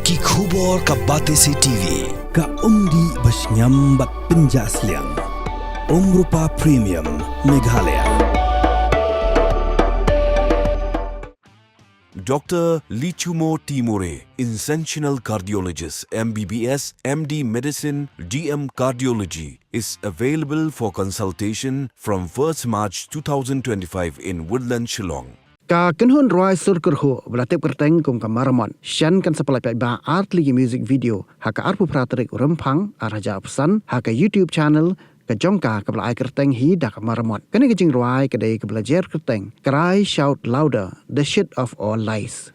ki khubor ka bate si TV ka undi bas nyambat penjaslian Rupa Premium Meghalaya. Dr. Lichumo Timore, Interventional Cardiologist, MBBS, MD Medicine, DM Cardiology, is available for consultation from 1st March 2025 in Woodland, Shillong. Ka kyrhuh roi sur kyrhuh belatip kerteng kum ka Maramot shan kan sepalai ba art ligi music video haka arpu pratarik Rymphang araja pesan haka YouTube channel ka jongka ka belai kerteng hi dak Maramot kene ke jingrwai ka dei ka belajar kerteng cry shout louder the shit of all lies.